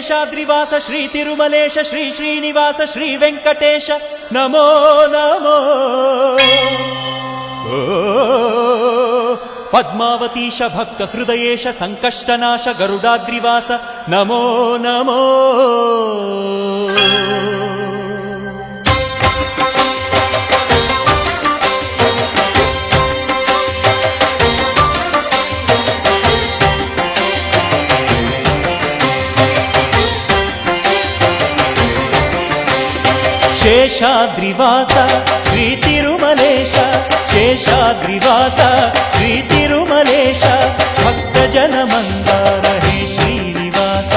ಶೇಷಾದ್ರಿವಾಸ ಶ್ರೀ ತಿರುಮಲೇಶ ಶ್ರೀ ಶ್ರೀನಿವಾಸ ಶ್ರೀ ವೆಂಕಟೇಶ ನಮೋ ನಮೋ. ಪದ್ಮಾವತೀಶ ಭಕ್ತ ಹೃದಯೇಶ ಸಂಕಷ್ಟನಾಶ ಗರುಡಾದ್ರಿವಾಸ ನಮೋ ನಮೋ. ಶೇಷಾದ್ರಿವಾಸ ಶ್ರೀ ತಿರುಮಲೇಶ ಶೇಷಾದ್ರಿವಾಸ ಶ್ರೀ ತಿರುಮಲೇಶ ಭಕ್ತ ಜನ ಮಂದಾರ ಹೇ ಶ್ರೀನಿವಾಸ.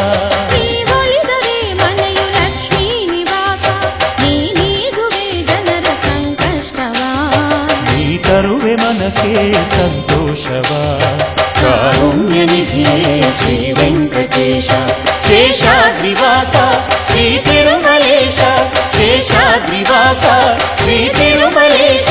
ನೀವೊಲಿದರೆ ಮನೆಯು ಲಕ್ಷ್ಮೀ ನಿವಾಸ, ನೀಗುವೆ ಜನರ ಸಂಕಷ್ಟವ, ನೀ ತರುವೆ ಮನಕ್ಕೆ ಸಂತೋಷವ. ಕಾರುಣ್ಯ ನಿಧಿಯೇ ಶ್ರೀ ವೆಂಕಟೇಶ ಶೇಷಾದ್ರಿವಾಸ ಶ್ರೀ ತಿರುಮಲೇಶ ಶೇಷಾದ್ರಿವಾಸ ಶ್ರೀ ತಿರುಮಲೇಶ.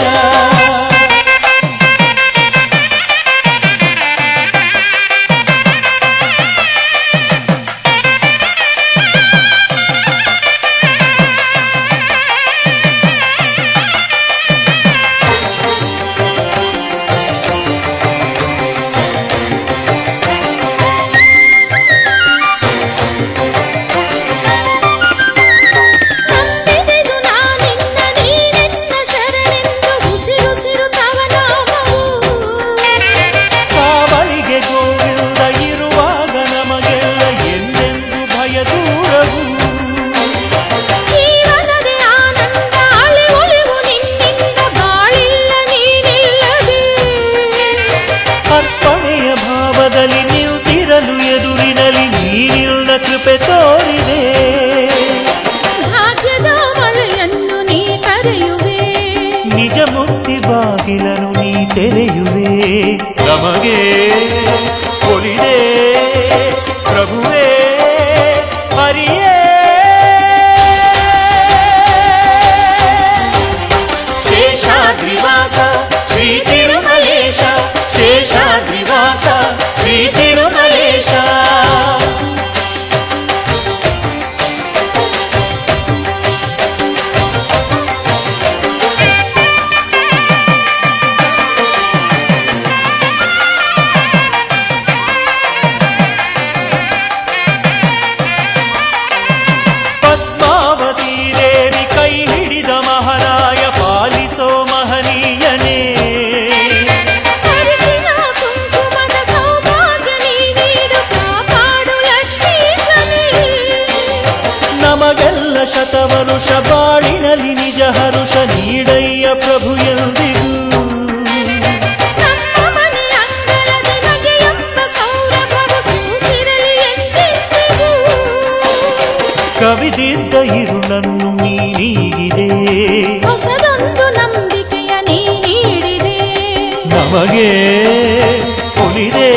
ನಿಂತಿರಲು ಎದುರಿನಲ್ಲಿ ನೀರಿನ ಕೃಪೆ ತೋರಿದೆ. ಭಾಗ್ಯದ ಮಳೆಯನ್ನು ನೀ ಕರೆಯುವೆ, ನಿಜ ಮುಕ್ತಿ ಬಾಗಿಲನು ನೀ ತೆರೆಯುವೆ. ನಮಗೆ ಒಲಿದೆ ಪ್ರಭುವೇ ಹರಿಯೇ. ಶೇಷಾದ್ರಿವಾಸ ಶ್ರೀ ತಿರುಮಲೇಶ ಶೇಷಾದ್ರಿವಾಸ ಶ್ರೀ ತಿರುಮಲೇಶ. ಪದ್ಮಾವತಿ ದೇವಿ ಕೈ ಹಿಡಿದ ಮಹಾರಾಯ ಪಾಲಿಸೋ ಮಹನೀಯನೇ. ನಮಗೆಲ್ಲ ಶತವರುಷ ಬಾಳಿನಲ್ಲಿ ನಿಜ ಹರುಷ ನೀಡಯ್ಯ ಪ್ರಭು ಎಂದಿಗೂ. ಕವಿದಿದ್ದ ಇರುಳನ್ನು ನೀ ನೀಗಿದೆ, ಹೊಸದೊಂದು ನಂಬಿಕೆಯ ನೀ ನೀಡಿದೆ. ನಮಗೆ ಒಲಿದೆ